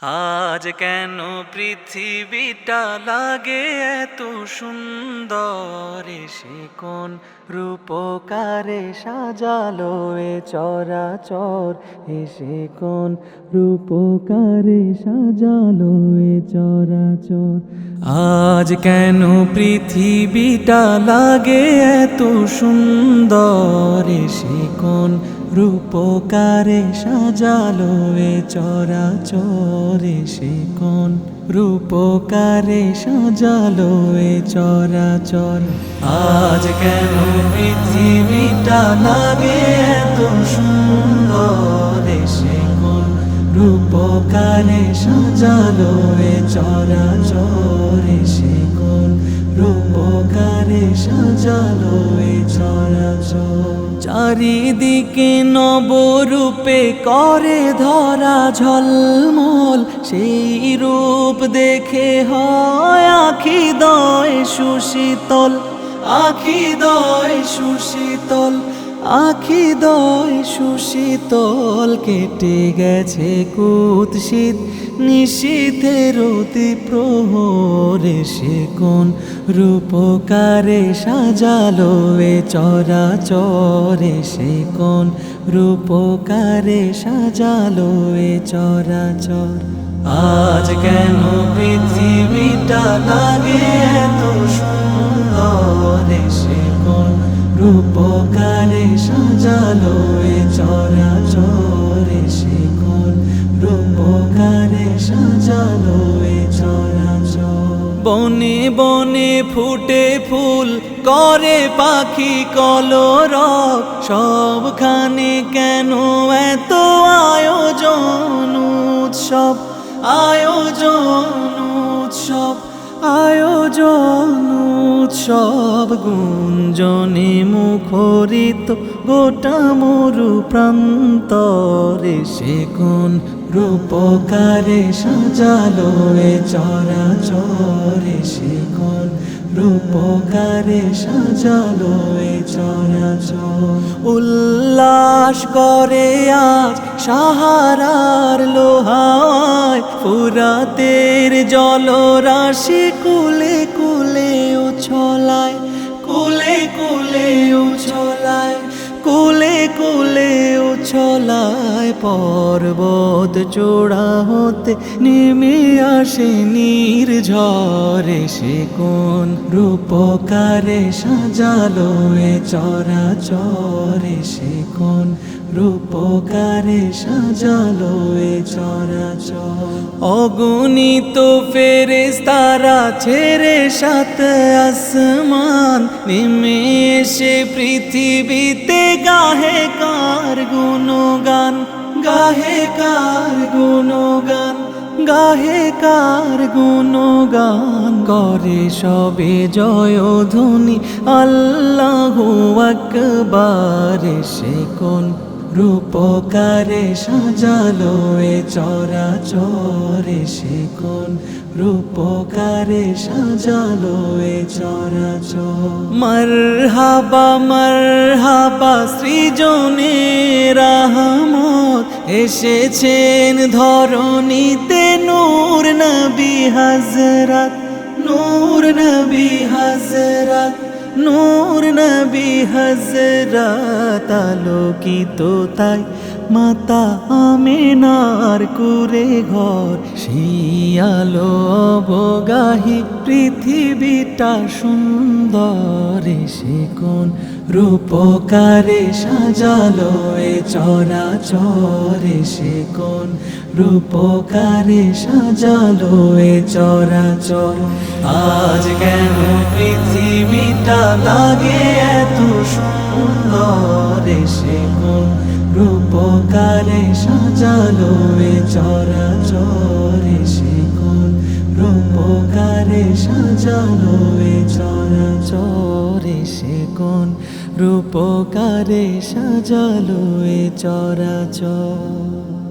আজ কেন পৃথিবীটা লাগে এত সুন্দর, সে কোন রূপকারে সাজালো এ চরাচর, এসে কোন রূপকারে সাজালো এ চরাচর। আজ কেন পৃথিবীটা লাগে এত সুন্দর, সে কোন রূপকারে সাজালো এ চরাচর, সে কোন রূপকারে সাজালো এ চরাচর। আজ কেন পৃথিবীটা লাগে এত সুন্দর, সে কোন রূপকারে সাজালো এ চরাচর, সে কোন রূপকারে সাজালো এ চরাচর। চারিদিকে নবরূপে করে ধরা ঝলমল, সেই রূপ দেখে হয় আখি দয় সুশীতল, আখি দয় সুশীতল, আখি দয় সুশীতল। কেটে গেছে কুৎসিত নিশীথের অতি প্রহরে, সে কোন রূপকারে সাজালো এ চরাচর, সে কোন রূপকারে সাজালো এ চরাচর। আজ কেন পৃথিবীটা লাগে এত সুন্দর, সে কোন রূপকারে সাজালো এ চরাচর, সে কোন রূপকারে সাজালো এ চরাচর। বনে বনে ফুটে ফুল করে পাখি কলরব, সবখানে কেন এত আয়োজন উৎসব, আয়োজন উৎসব, আয়োজন উৎসব। গুঞ্জনে মুখরিত গোটা মরু প্রান্তরে, সে কোন রূপকারে সাজালো এ চরাচর, সে কোন রূপকারে সাজালো এ চরাচর। উল্লাস করে আজ সাহারার লোহায়, ফুরাতের জলরাশি কুলে কুলে উছলায়, কুলে কুলে উছলায়, কুলে কুলে উছলায়। পর্বত চূড়া হতে নেমে আসে নির্ঝরে, সে কোন রূপকারে সাজালো এ চরাচর, সে কোন রূপকারে সাজালো এ চরাচর। অগণিত ফেরেশতারা ছেড়ে সাত আসমান, নেমে এসে পৃথিবীতে গাহে কার গুণগান, গাহে কার গুণগান, গাহে কার গুণগান। করে সবে জয়ধ্বনি আল্লাহু আকবার, সে কোন রূপকারে সাজালো এ চরাচর, সে কোন রূপকারে সাজালো এ চরাচর। মারহাবা মারহাবা সৃজনে রহমত, এসেছেন ধরণীতে নূর নবী হযরত, নূর নবী হযরত, নূর নবী হযরত। আলোকিত তাই মাতা আমিনার কুরে ঘর, সেই আলো অবগাহী পৃথিবীটা সুন্দর, সে কোন রূপকারে সাজালো এ চরাচর, সে কোন রূপকারে সাজালো এ চরাচর। আজ কেন পৃথিবীটা লাগে এত সুন্দর, সে কোন রূপকারে সাজালো এ চরাচর, সে কোন রূপকারে সাজালো এ চরাচর, সে কোন রূপকারে সাজালো এ চরাচর।